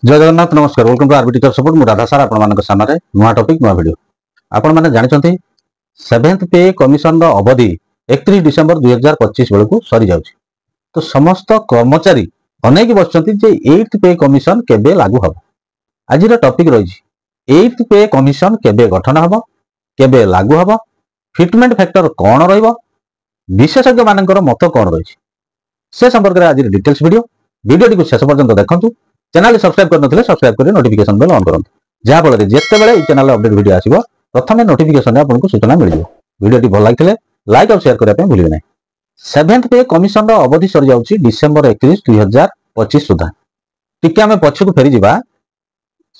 जय जगन्नाथ नमस्कार welcome to orbiter support मु राधा सार आपण सामने नुआ टॉपिक नुआ वीडियो आपण माने जानते 7th पे कमिशन अवधि 31 डिसेंबर 2025 बेलू सरी जाउछि। तो समस्त कर्मचारी अनेक बसचंती जे 8th पे कमिशन केबे लागू हबो। आज टॉपिक रही 8th पे कमिशन केबे गठन हबो, केबे लागू हबो, फिटमेंट फैक्टर कौन रहिबो, विशेषज्ञ मानकर मत कौन रही से संपर्क में आज डिटेल्स वीडियो को शेष पर्यंत देखंतु। चैनल सब्सक्राइब करनथिले सब्सक्राइब करी नोटिफिकेशन बेल ऑन करंतु, जहा फल जेते बेले ई चैनल अपडेट वीडियो आसीबो प्रथमे नोटिफिकेशन रे आपनको सूचना मिल जिवो। वीडियो टी भल लागिथिले लाइक और शेयर करिया पे भूलिबे नै। 7th पे कमिशन रो अवधि सर जाउची डिसेंबर 31 2025 सुधा। टिके हमें पछकु फेरी जिबा।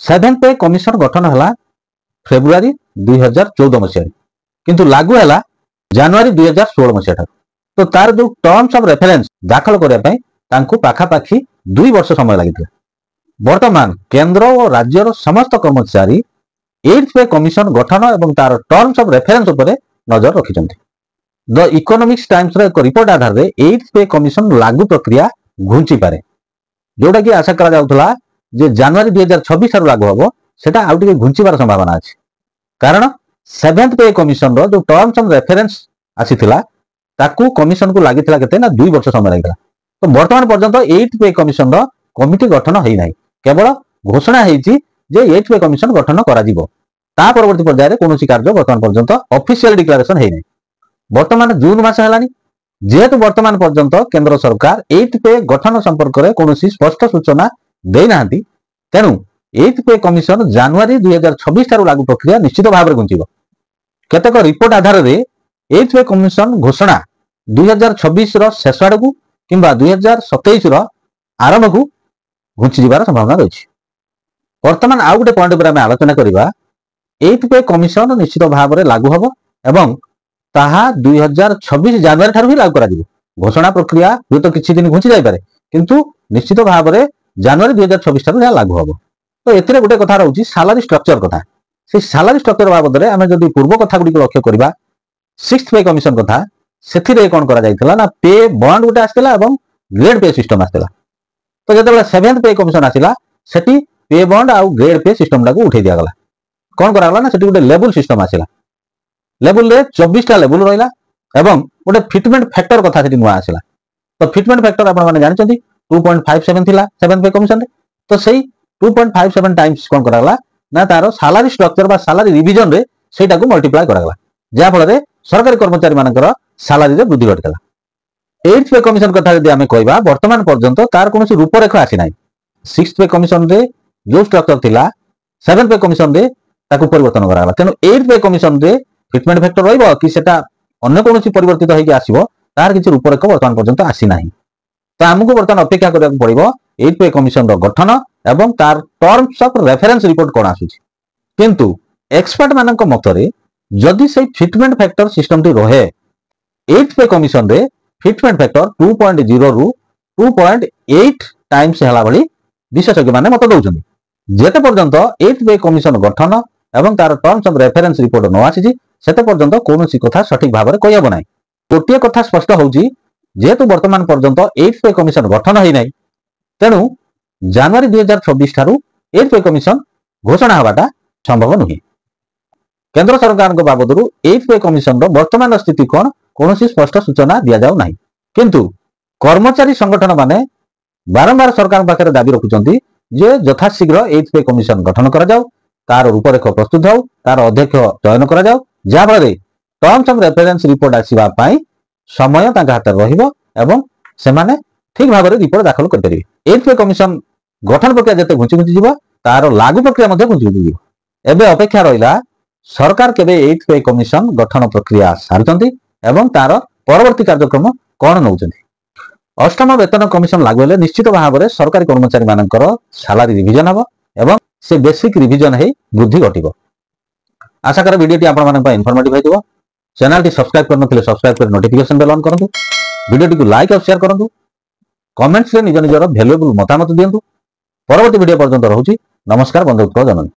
7th पे कमिशन गठन हला फेब्रुआरी 2014 मसिया किंतु लागू हला जनवरी 2016 मसिया। तो तार जो टर्म्स ऑफ रेफरेंस दाखल करिया पे तांको पाखा पाखी 2 वर्ष समय लागिथिला। वर्तमान केंद्र और राज्यर समस्त कर्मचारी 8th पे कमिशन गठन एवं तार टर्म्स ऑफ रेफरेंस उपरे नजर रखिछन्ति। द इकोनॉमिक्स टाइम्स रे एक रिपोर्ट आधार रे 8th पे कमिशन लागू प्रक्रिया घुंची पारे, जोटा कि आशा करा जाउथला जे जनवरी 2026 ठार लागू हबो, सेटा आउट के घुंचीबार संभावना अछि। कारण 7th पे कमिशन रो जो टर्म्स ऑफ रेफरेंस आसीथिला ताकू कमिशन को लागिथिला केते ना 2 वर्ष समय लागिला। तो वर्तमान पर्यंत 8th पे कमिशन रो कमिटी गठन होई नाही, केवल घोषणा हेछि जे 8th पे कमिशन गठन करा जिवो। ता परवर्ती पर्याय रे कोनोसी कार्य वर्तमान पर्यंत ऑफिशियल डिक्लेरेशन हेइ नाही। वर्तमान जून मास हेलानी, जेहेतु वर्तमान पर्यंत केंद्र सरकार 8th पे गठन संपर्क रे कोनोसी स्पष्ट सूचना देइ नाहंती, तेनु 8th पे कमिशन जनवरी 2026 ठारु लागू प्रक्रिया निश्चित भाव रे गुंचिबो। केतक रिपोर्ट आधार रे 8th पे कमिशन घोषणा 2026 रो शेष आडकू किंबा 2027 रो आरंभ को घुंची जिबार संभावना रही। वर्तमान आउ गोटे पॉइंट पर आम आलोचना करबा। 8th पे कमिशन निश्चित भाव में लागू हबो एवं ताहा 2026 जनवरी ठारु ही लागू करा जिवो। घोषणा प्रक्रिया हुए तो किछि दिन घुंची जाय पारे, किंतु निश्चित भाव में जनवरी 2026 ठारु या लागू हबो। तो एथिरे गोटे कथा रहउची सैलरी स्ट्रक्चर कथा। से सैलरी स्ट्रक्चर बाबद रे आमे जदी पूर्व कथा गुडी को लक्ष्य करबा, 6th पे कमिशन कथा सेथिरे कोन करा जायतिला ना पे बॉन्ड गोटे आस्तिला एवं ग्रेड पे सिस्टम आस्तिला। तो जब 7th पे कमिशन आसिला सेठी पे बॉन्ड आउ ग्रेड पे सिस्टम टाको उठे दिया गला। कोन करा गला ना सेठी गोटे लेवल सिस्टम आसिला। लेवल रे 24 टा लेवल रहिला एवं गोटे फिटमेंट फैक्टर कथा सेठी नुआ आसिला। तो फिटमेंट फैक्टर आपण माने जानिचंती 2.57 थिला 7th पे कमिशन रे। तो सेही 2.57 टाइम्स कोन करा गला ना तारो सैलरी स्ट्रक्चर बा सैलरी रिवीजन रे सेटाको मल्टीप्लाई करा गला, जा फल रे सरकारी कर्मचारी मानकर सैलरी रे वृद्धि घटिला। 8th पे कमिशन कथा यदि आमे कहबा, वर्तमान पर्यंत तार कोनोसी रूपरेख आसी नाही। 6th पे कमिशन रे जो स्ट्रक्चर थिला 7th पे कमिशन रे ताकू परिवर्तन कराला। तेनु 8th पे कमिशन रे फिटमेंट फैक्टर रहइबो कि सेटा अन्य कोनोसी परिवर्तित होई कि आसीबो, तार किछि रूपरेख वर्तमान पर्यंत आसी नाही। तो हमकु वर्तमान अपेक्षा करिया पड़िबो 8th पे कमिशन रो गठन एवं तार टर्म्स ऑफ रेफरेंस रिपोर्ट कोन आसुछि। किंतु एक्सपर्ट मानक मतरे जदि से फिटमेंट फैक्टर सिस्टम टी रहे 8th पे कमिशन रे फिटमेंट फैक्टर 2.0 रु 2.8 टाइम्स हला भली विशेषज्ञ माने मत दउछन्ती। जेते पर्यंत 8th पे कमिशन गठन एवं तार टर्म्स ऑफ रेफरेंस रिपोर्ट न आसीछि सेते पर्यंत कोनोसी कथा सठिक भाव रे कहयबो नाही। गोटिए कथा स्पष्ट होउछि, जेहेतु वर्तमान पर्यंत 8th पे कमिशन गठन होई नाही, तेनु जनवरी 2026 ठारु 8th पे कमिशन घोषणा हबाटा संभव नुही। केंद्र सरकार को बाबदरु 8th पे कमिशन रो वर्तमान स्थिति कोन कोनोसी स्पष्ट सूचना दिया जाउ नाही। किंतु कर्मचारी संगठन माने बारंबार सरकार पाखरे दाबी रखुचंती जे यथाशीघ्र 8th पे कमिशन गठन करा जाउ, तार रूपरेख प्रस्तुत हो, तार अध्यक्ष चयन करा जाउ, जा फल टर्म्स ऑफ रेफरेंस रिपोर्ट आसीबा पई समय तांका हाथ रहिबो एवं सेमाने ठीक भाव रे रिपोर्ट दाखल कर परिबे। 8th पे कमिशन गठन प्रक्रिया जते घुंची घुंची जीवो, तार लागू प्रक्रिया मध्ये घुंची घुंची जीवो। एबे अपेक्षा रहिला सरकार केबे 8th पे कमिशन गठन प्रक्रिया सारचंती एवं तार परवर्ती कार्यक्रम कोन नउचंती। 8म वेतन कमिशन लागू हेले निश्चित भाव में सरकारी कर्मचारी मानकर सैलरी रिवीजन हबो एवं से बेसिक रिवीजन हे वृद्धि घटिबो। आशा कर वीडियो टी आपण मानन पय इन्फॉर्मेटिव हेतिबो। चैनल टी सब्सक्राइब करनथिले सब्सक्राइब कर नोटिफिकेशन बेल ऑन करंतु। वीडियो टी को लाइक और शेयर करंतु। कमेंट्स रे निज निजर वैल्यूएबल मतामत दियंतु। परवर्ती वीडियो पर्यंत रहउची नमस्कार, बंधुत्व जननी।